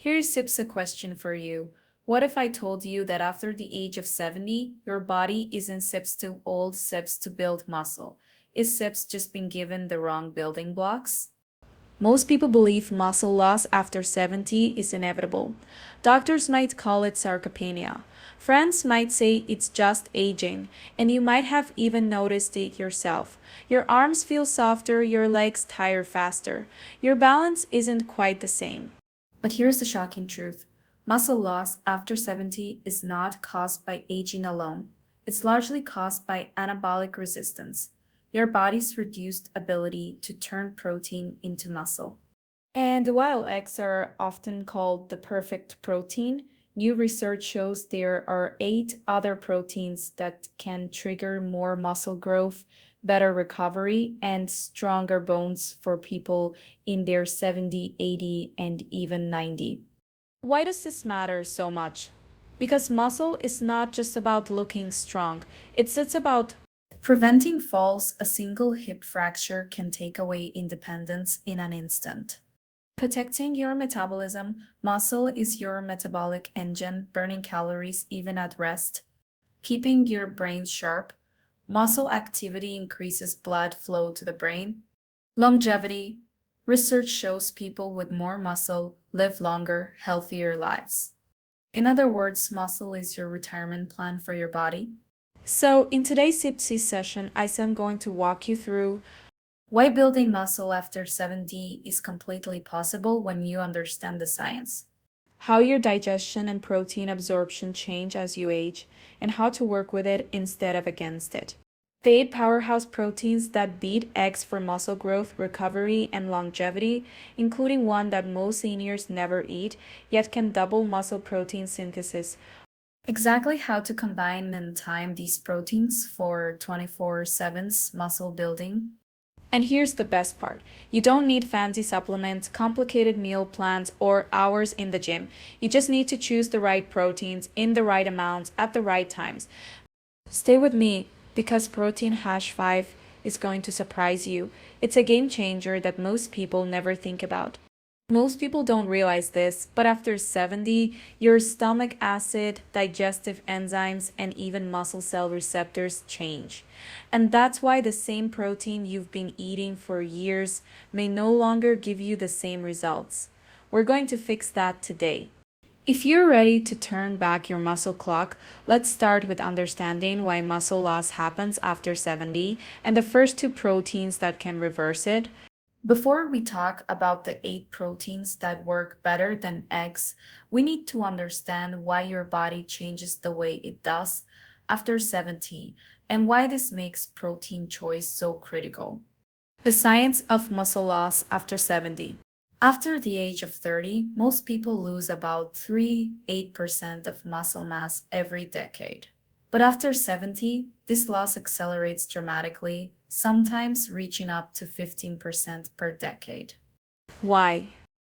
Here's Sip's a question for you. What if I told you that after the age of 70, your body isn't Sips too old Sips to build muscle? Is Sips just been given the wrong building blocks? Most people believe muscle loss after 70 is inevitable. Doctors might call it sarcopenia. Friends might say it's just aging, and you might have even noticed it yourself. Your arms feel softer, your legs tire faster. Your balance isn't quite the same. But here's the shocking truth. Muscle loss after 70 is not caused by aging alone. It's largely caused by anabolic resistance, your body's reduced ability to turn protein into muscle. And while eggs are often called the perfect protein, new research shows there are eight other proteins that can trigger more muscle growth, better recovery, and stronger bones for people in their 70, 80, and even 90. Why does this matter so much? Because muscle is not just about looking strong, it's about preventing falls. A single hip fracture can take away independence in an instant. Protecting your metabolism, muscle is your metabolic engine, burning calories even at rest. Keeping your brain sharp, muscle activity increases blood flow to the brain. Longevity, research shows people with more muscle live longer, healthier lives. In other words, muscle is your retirement plan for your body. So, in today's SIPSI session, I'm going to walk you through why building muscle after 70 is completely possible when you understand the science, how your digestion and protein absorption change as you age, and how to work with it instead of against it. The eight powerhouse proteins that beat eggs for muscle growth, recovery, and longevity, including one that most seniors never eat, yet can double muscle protein synthesis. Exactly how to combine and time these proteins for 24/7's muscle building. And here's the best part. You don't need fancy supplements, complicated meal plans, or hours in the gym. You just need to choose the right proteins in the right amounts at the right times. Stay with me because Protein Hash 5 is going to surprise you. It's a game changer that most people never think about. Most people don't realize this, but after 70, your stomach acid, digestive enzymes, and even muscle cell receptors change. And that's why the same protein you've been eating for years may no longer give you the same results. We're going to fix that today. If you're ready to turn back your muscle clock, let's start with understanding why muscle loss happens after 70 and the first two proteins that can reverse it. Before we talk about the eight proteins that work better than eggs, we need to understand why your body changes the way it does after 70 and why this makes protein choice so critical. The science of muscle loss after 70. After the age of 30, most people lose about 3–8% of muscle mass every decade. But after 70, this loss accelerates dramatically, sometimes reaching up to 15% per decade. Why?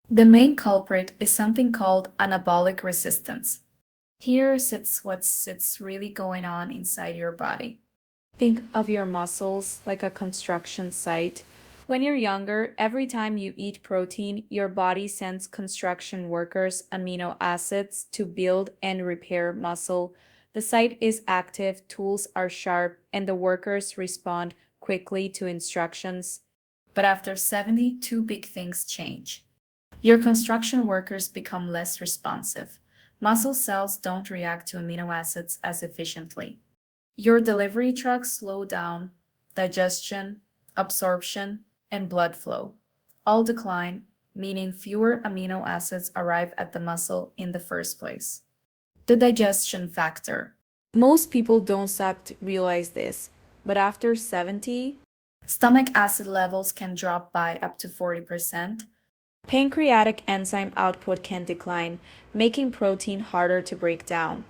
The main culprit is something called anabolic resistance. Here sits what's really going on inside your body. Think of your muscles like a construction site. When you're younger, every time you eat protein, your body sends construction workers amino acids to build and repair muscle. The site is active, tools are sharp, and the workers respond quickly to instructions. But after 70, two big things change. Your construction workers become less responsive. Muscle cells don't react to amino acids as efficiently. Your delivery trucks slow down, digestion, absorption, and blood flow all decline, meaning fewer amino acids arrive at the muscle in the first place. The digestion factor. Most people don't stop to realize this, but after 70, stomach acid levels can drop by up to 40%. Pancreatic enzyme output can decline, making protein harder to break down.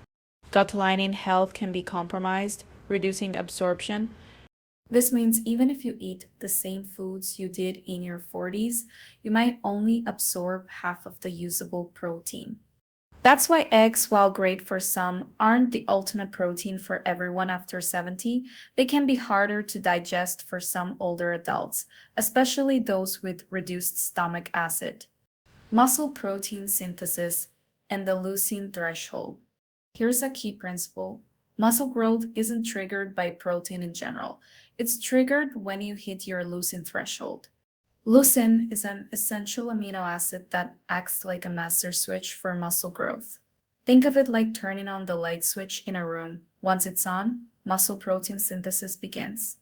Gut lining health can be compromised, reducing absorption. This means even if you eat the same foods you did in your 40s, you might only absorb half of the usable protein. That's why eggs, while great for some, aren't the ultimate protein for everyone after 70. They can be harder to digest for some older adults, especially those with reduced stomach acid. muscle protein synthesis, and the leucine threshold. Here's a key principle. Muscle growth isn't triggered by protein in general. It's triggered when you hit your leucine threshold. Leucine is an essential amino acid that acts like a master switch for muscle growth. Think of it like turning on the light switch in a room. Once it's on, muscle protein synthesis begins.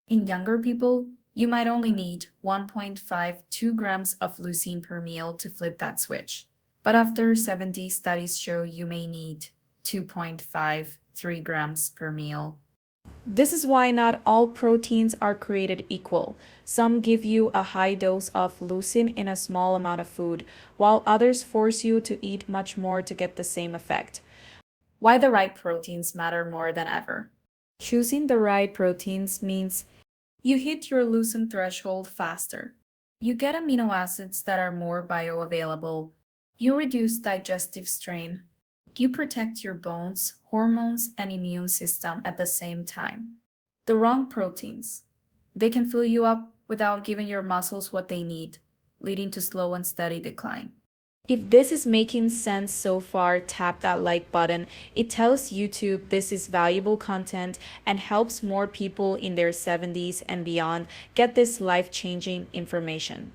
In younger people, you might only need 1.52 grams of leucine per meal to flip that switch. But after 70, studies show you may need 2.53 grams per meal. This is why not all proteins are created equal. Some give you a high dose of leucine in a small amount of food, while others force you to eat much more to get the same effect. Why the right proteins matter more than ever. Choosing the right proteins means you hit your leucine threshold faster. You get amino acids that are more bioavailable. You reduce digestive strain. You protect your bones, hormones, and immune system at the same time. The wrong proteins. They can fill you up without giving your muscles what they need, leading to slow and steady decline. If this is making sense so far, tap that like button. It tells YouTube this is valuable content and helps more people in their 70s and beyond get this life-changing information.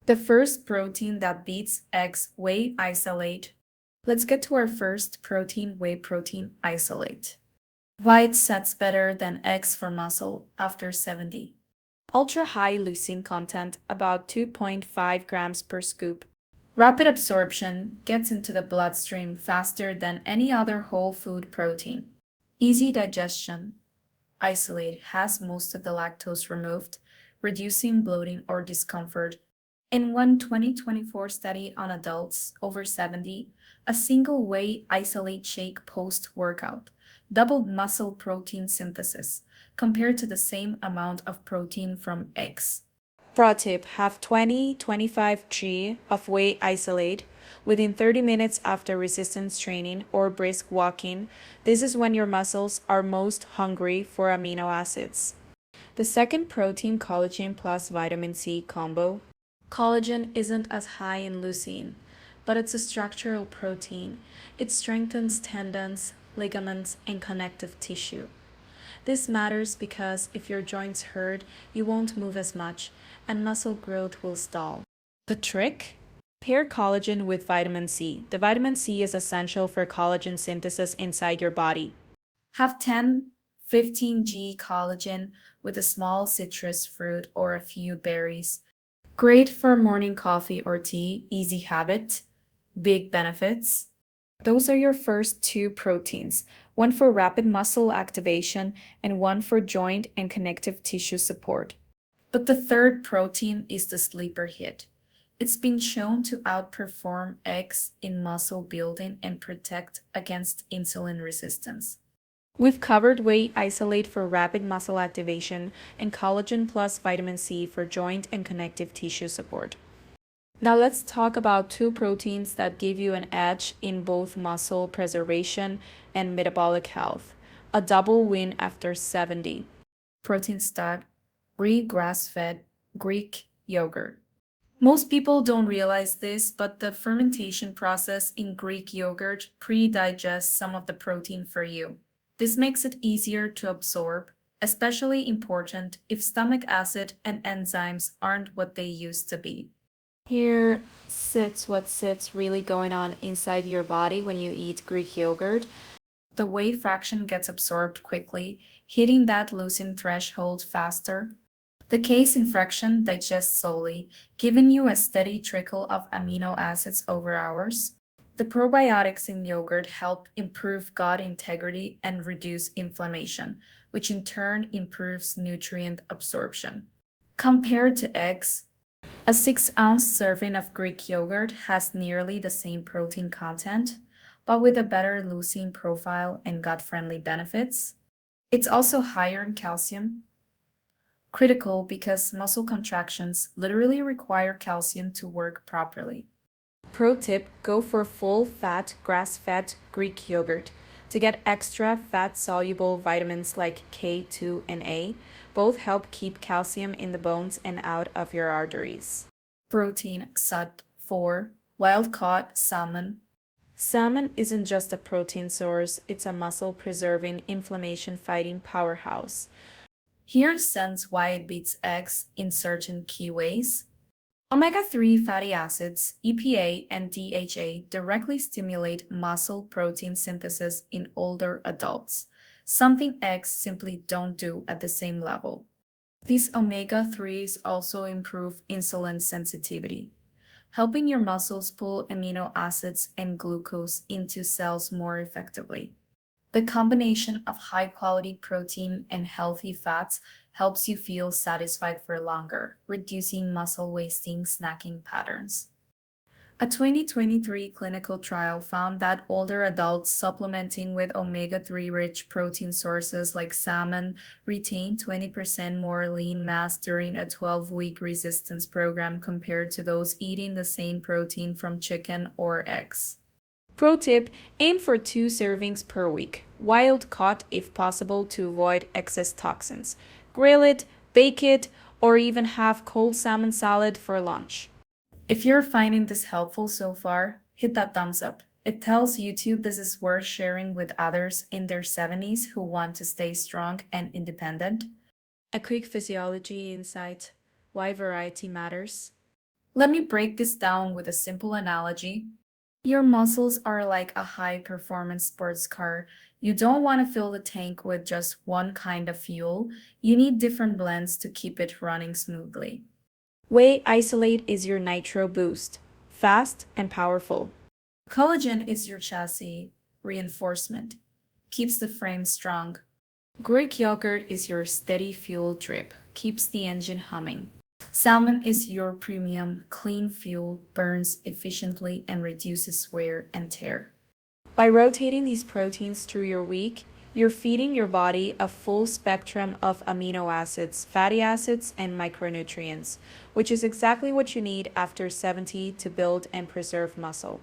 The first protein that beats eggs, whey isolate. Let's get to our first protein, whey protein isolate. Why it sets better than eggs for muscle after 70. Ultra high leucine content, about 2.5 grams per scoop. Rapid absorption gets into the bloodstream faster than any other whole food protein. Easy digestion. Isolate has most of the lactose removed, reducing bloating or discomfort. In one 2024 study on adults over 70, a single whey isolate shake post-workout doubled muscle protein synthesis compared to the same amount of protein from eggs. Pro tip, have 20-25 g of whey isolate within 30 minutes after resistance training or brisk walking. This is when your muscles are most hungry for amino acids. The second protein, collagen plus vitamin C combo. Collagen isn't as high in leucine, but it's a structural protein. It strengthens tendons, ligaments, and connective tissue. This matters because if your joints hurt, you won't move as much, and muscle growth will stall. The trick? Pair collagen with vitamin C. The vitamin C is essential for collagen synthesis inside your body. Have 10-15 g collagen with a small citrus fruit or a few berries. Great for morning coffee or tea, easy habit, big benefits. Those are your first two proteins, one for rapid muscle activation and one for joint and connective tissue support. But the third protein is the sleeper hit. It's been shown to outperform eggs in muscle building and protect against insulin resistance. We've covered whey isolate for rapid muscle activation and collagen plus vitamin C for joint and connective tissue support. Now let's talk about two proteins that give you an edge in both muscle preservation and metabolic health. A double win after 70. Protein stock, Greek grass-fed Greek yogurt. Most people don't realize this, but the fermentation process in Greek yogurt pre-digests some of the protein for you. This makes it easier to absorb, especially important if stomach acid and enzymes aren't what they used to be. Here sits what sits really going on inside your body when you eat Greek yogurt. The whey fraction gets absorbed quickly, hitting that leucine threshold faster. The casein fraction digests slowly, giving you a steady trickle of amino acids over hours. The probiotics in yogurt help improve gut integrity and reduce inflammation, which in turn improves nutrient absorption. Compared to eggs, a 6-ounce serving of Greek yogurt has nearly the same protein content, but with a better leucine profile and gut-friendly benefits. It's also higher in calcium, critical because muscle contractions literally require calcium to work properly. Pro tip, go for full-fat, grass-fed Greek yogurt. To get extra fat-soluble vitamins like K2 and A, both help keep calcium in the bones and out of your arteries. Protein, SUT4, Wild-caught salmon. Salmon isn't just a protein source, it's a muscle-preserving, inflammation-fighting powerhouse. Here's sense why it beats eggs in certain key ways. Omega-3 fatty acids, EPA, and DHA directly stimulate muscle protein synthesis in older adults, something eggs simply don't do at the same level. These omega-3s also improve insulin sensitivity, helping your muscles pull amino acids and glucose into cells more effectively. The combination of high-quality protein and healthy fats helps you feel satisfied for longer, reducing muscle wasting snacking patterns. A 2023 clinical trial found that older adults supplementing with omega-3 rich protein sources like salmon retained 20% more lean mass during a 12-week resistance program compared to those eating the same protein from chicken or eggs. Pro tip, aim for 2 servings per week. Wild caught if possible to avoid excess toxins. Grill it, bake it, or even have cold salmon salad for lunch. If you're finding this helpful so far, hit that thumbs up. It tells YouTube this is worth sharing with others in their 70s who want to stay strong and independent. A quick physiology insight why variety matters. Let me break this down with a simple analogy. Your muscles are like a high-performance sports car. You don't want to fill the tank with just one kind of fuel. You need different blends to keep it running smoothly. Whey isolate is your nitro boost, fast and powerful. Collagen is your chassis reinforcement, keeps the frame strong. Greek yogurt is your steady fuel drip, keeps the engine humming. Salmon is your premium, clean fuel, burns efficiently and reduces wear and tear. By rotating these proteins through your week, you're feeding your body a full spectrum of amino acids, fatty acids, and micronutrients, which is exactly what you need after 70 to build and preserve muscle.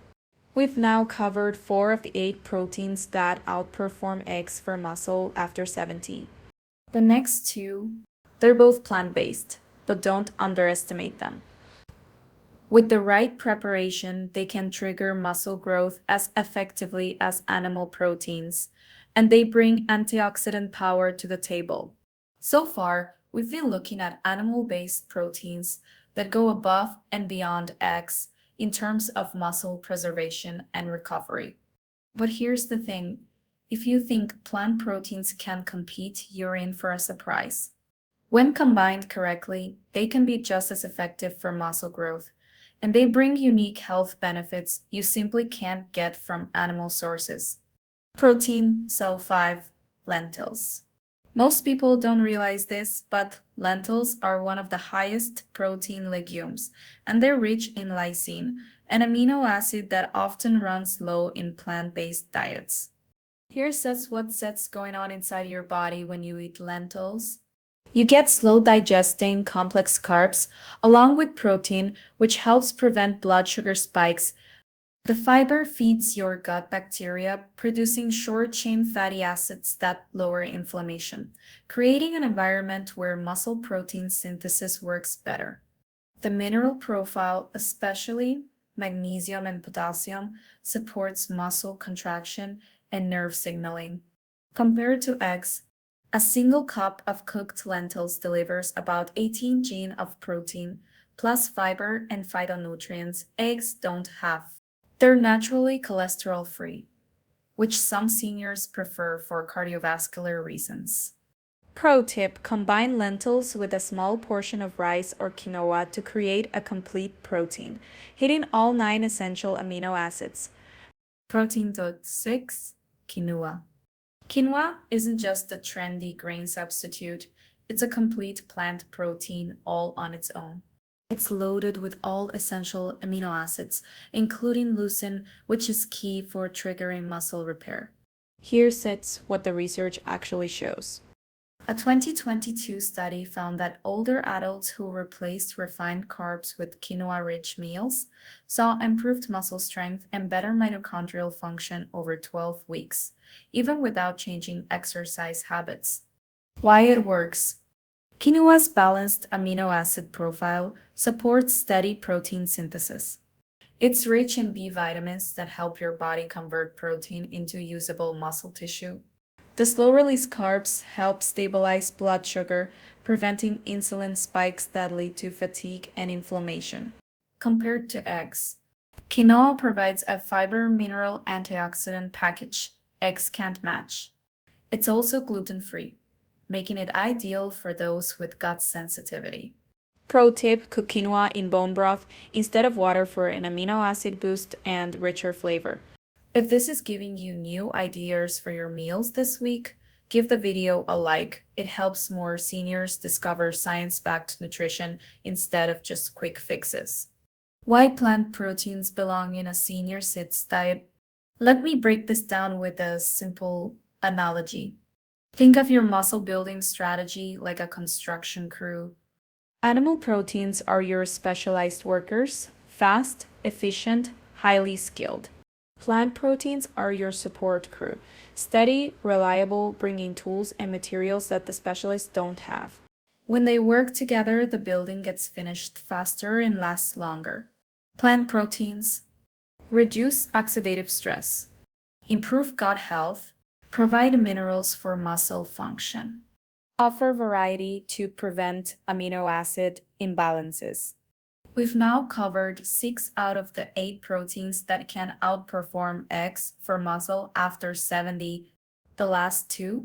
We've now covered 4 of the 8 proteins that outperform eggs for muscle after 70. The next two, they're both plant-based, but don't underestimate them. With the right preparation, they can trigger muscle growth as effectively as animal proteins, and they bring antioxidant power to the table. So far, we've been looking at animal-based proteins that go above and beyond eggs in terms of muscle preservation and recovery. But here's the thing, if you think plant proteins can compete, you're in for a surprise. When combined correctly, they can be just as effective for muscle growth, and they bring unique health benefits you simply can't get from animal sources. Protein, cell 5, lentils. Most people don't realize this, but lentils are one of the highest protein legumes, and they're rich in lysine, an amino acid that often runs low in plant-based diets. Here's what's going on inside your body when you eat lentils. You get slow digesting complex carbs along with protein, which helps prevent blood sugar spikes. The fiber feeds your gut bacteria, producing short-chain fatty acids that lower inflammation, creating an environment where muscle protein synthesis works better. The mineral profile, especially magnesium and potassium, supports muscle contraction and nerve signaling. Compared to eggs, a single cup of cooked lentils delivers about 18 g of protein, plus fiber and phytonutrients eggs don't have. They're naturally cholesterol-free, which some seniors prefer for cardiovascular reasons. Pro tip, combine lentils with a small portion of rice or quinoa to create a complete protein, hitting all 9 essential amino acids. Protein 6, quinoa. Quinoa isn't just a trendy grain substitute, it's a complete plant protein all on its own. It's loaded with all essential amino acids, including leucine, which is key for triggering muscle repair. Here's what the research actually shows. A 2022 study found that older adults who replaced refined carbs with quinoa-rich meals saw improved muscle strength and better mitochondrial function over 12 weeks, even without changing exercise habits. Why it works? Quinoa's balanced amino acid profile supports steady protein synthesis. It's rich in B vitamins that help your body convert protein into usable muscle tissue. The slow-release carbs help stabilize blood sugar, preventing insulin spikes that lead to fatigue and inflammation. Compared to eggs, quinoa provides a fiber mineral antioxidant package eggs can't match. It's also gluten-free, making it ideal for those with gut sensitivity. Pro tip, cook quinoa in bone broth instead of water for an amino acid boost and richer flavor. If this is giving you new ideas for your meals this week, give the video a like. It helps more seniors discover science-backed nutrition instead of just quick fixes. Why plant proteins belong in a senior sits diet? Let me break this down with a simple analogy. Think of your muscle building strategy like a construction crew. Animal proteins are your specialized workers, fast, efficient, highly skilled. Plant proteins are your support crew, steady, reliable, bringing tools and materials that the specialists don't have. When they work together, the building gets finished faster and lasts longer. Plant proteins reduce oxidative stress, improve gut health, provide minerals for muscle function, offer variety to prevent amino acid imbalances. We've now covered 6 out of the 8 proteins that can outperform eggs for muscle after 70. The last 2?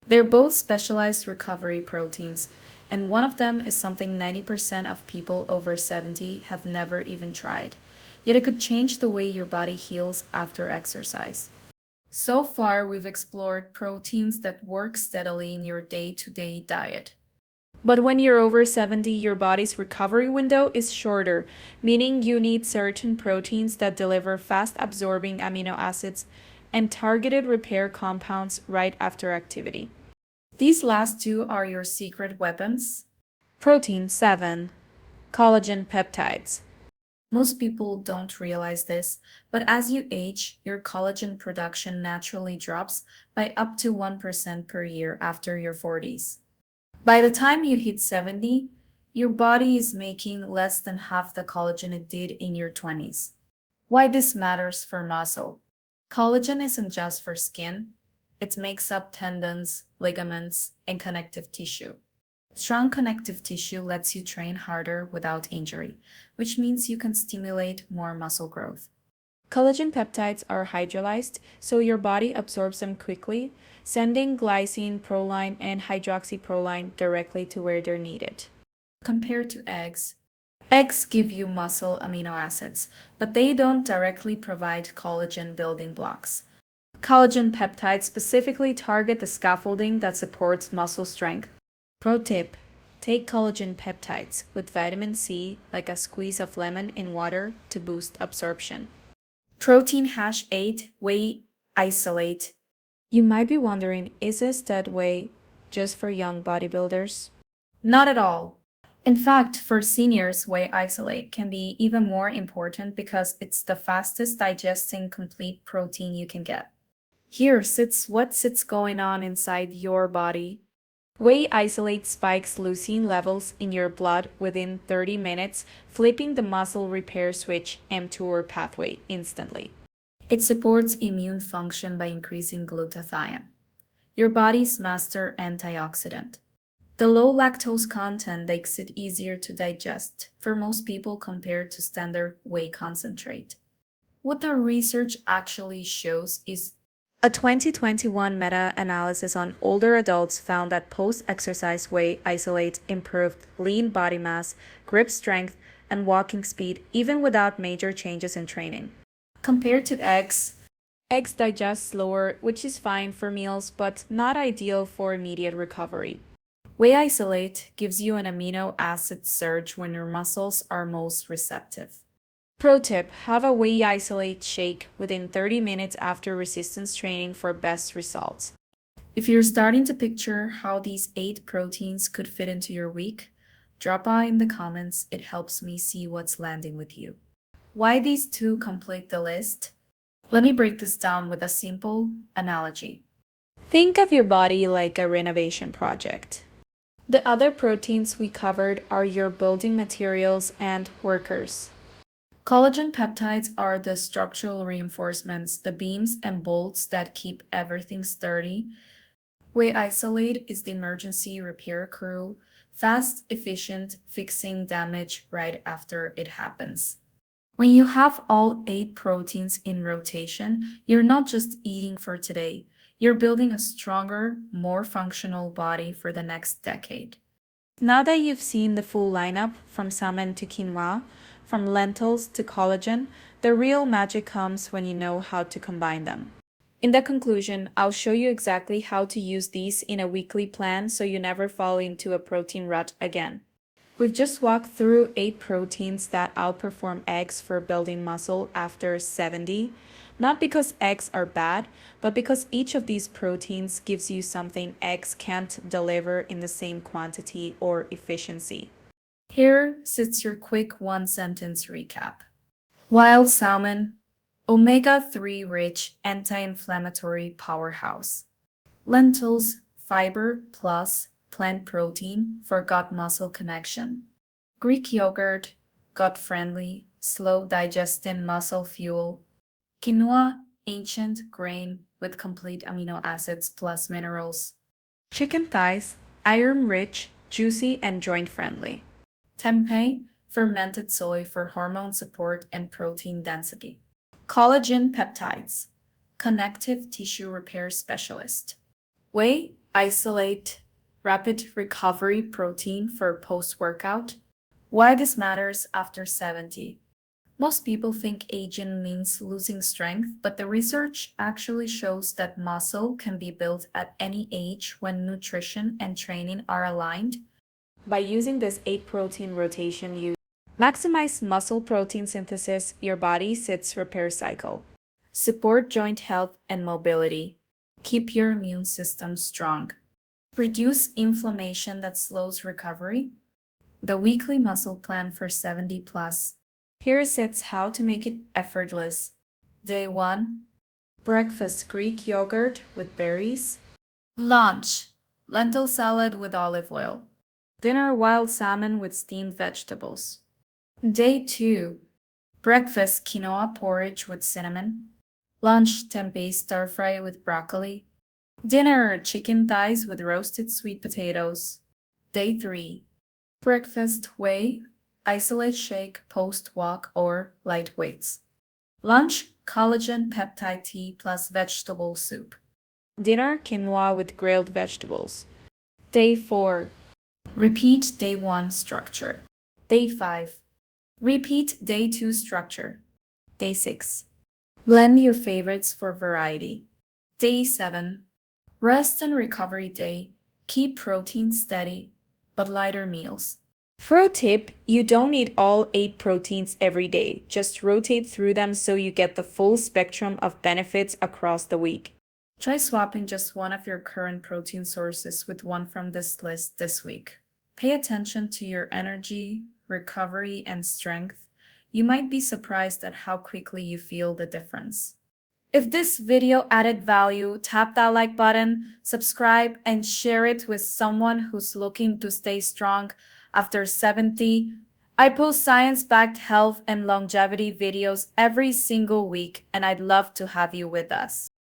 They're both specialized recovery proteins, and one of them is something 90% of people over 70 have never even tried. Yet it could change the way your body heals after exercise. So far, we've explored proteins that work steadily in your day-to-day diet. But when you're over 70, your body's recovery window is shorter, meaning you need certain proteins that deliver fast absorbing amino acids and targeted repair compounds right after activity. These last 2 are your secret weapons. Protein 7. Collagen peptides. Most people don't realize this, but as you age, your collagen production naturally drops by up to 1% per year after your 40s. By the time you hit 70, your body is making less than half the collagen it did in your 20s. Why this matters for muscle? Collagen isn't just for skin, it makes up tendons, ligaments, and connective tissue. Strong connective tissue lets you train harder without injury, which means you can stimulate more muscle growth. Collagen peptides are hydrolyzed, so your body absorbs them quickly, sending glycine, proline, and hydroxyproline directly to where they're needed. Compared to eggs give you muscle amino acids, but they don't directly provide collagen building blocks. Collagen peptides specifically target the scaffolding that supports muscle strength. Pro tip, take collagen peptides with vitamin C like a squeeze of lemon in water to boost absorption. Protein hash 8 whey isolate. You might be wondering, is this dead whey just for young bodybuilders? Not at all. In fact, for seniors, whey isolate can be even more important because it's the fastest digesting complete protein you can get. Here sits what's going on inside your body. Whey isolate spikes leucine levels in your blood within 30 minutes, flipping the muscle repair switch mTOR pathway instantly. It supports immune function by increasing glutathione, your body's master antioxidant. The low lactose content makes it easier to digest for most people compared to standard whey concentrate. What the research actually shows is a 2021 meta-analysis on older adults found that post-exercise whey isolate improved lean body mass, grip strength, and walking speed even without major changes in training. Compared to eggs digest slower, which is fine for meals but not ideal for immediate recovery. Whey isolate gives you an amino acid surge when your muscles are most receptive. Pro tip, have a whey isolate shake within 30 minutes after resistance training for best results. If you're starting to picture how these 8 proteins could fit into your week, drop by in the comments. It helps me see what's landing with you. Why these 2 complete the list? Let me break this down with a simple analogy. Think of your body like a renovation project. The other proteins we covered are your building materials and workers. Collagen peptides are the structural reinforcements, the beams and bolts that keep everything sturdy. Whey isolate is the emergency repair crew, fast, efficient, fixing damage right after it happens. When you have all 8 proteins in rotation, you're not just eating for today, you're building a stronger, more functional body for the next decade. Now that you've seen the full lineup from salmon to quinoa, from lentils to collagen, the real magic comes when you know how to combine them. In the conclusion, I'll show you exactly how to use these in a weekly plan so you never fall into a protein rut again. We've just walked through 8 proteins that outperform eggs for building muscle after 70, not because eggs are bad, but because each of these proteins gives you something eggs can't deliver in the same quantity or efficiency. Here sits your quick one-sentence recap. Wild salmon, omega-3 rich anti-inflammatory powerhouse. Lentils, fiber plus plant protein for gut-muscle connection. Greek yogurt, gut-friendly, slow-digesting muscle fuel. Quinoa, ancient grain with complete amino acids plus minerals. Chicken thighs, iron-rich, juicy, and joint-friendly. Tempeh, fermented soy for hormone support and protein density. Collagen peptides, connective tissue repair specialist. Whey isolate, rapid recovery protein for post-workout. Why this matters after 70. Most people think aging means losing strength, but the research actually shows that muscle can be built at any age when nutrition and training are aligned. By using this 8 protein rotation, you maximize muscle protein synthesis, your body's repair cycle. Support joint health and mobility. Keep your immune system strong. Reduce inflammation that slows recovery. The weekly muscle plan for 70 plus. Here sits how to make it effortless. Day 1. Breakfast Greek yogurt with berries. Lunch. Lentil salad with olive oil. Dinner wild salmon with steamed vegetables. Day 2. Breakfast quinoa porridge with cinnamon. Lunch tempeh stir fry with broccoli. Dinner chicken thighs with roasted sweet potatoes. Day 3. Breakfast whey, isolate shake post-walk or light weights. Lunch collagen peptide tea plus vegetable soup. Dinner quinoa with grilled vegetables. Day 4. Repeat day 1 structure. Day 5. Repeat day 2 structure. Day 6. Blend your favorites for variety. Day 7. Rest and recovery day. Keep protein steady, but lighter meals. Pro tip, you don't need all 8 proteins every day. Just rotate through them so you get the full spectrum of benefits across the week. Try swapping just one of your current protein sources with one from this list this week. Pay attention to your energy, recovery, and strength. You might be surprised at how quickly you feel the difference. If this video added value, tap that like button, subscribe, and share it with someone who's looking to stay strong after 70. I post science-backed health and longevity videos every single week, and I'd love to have you with us.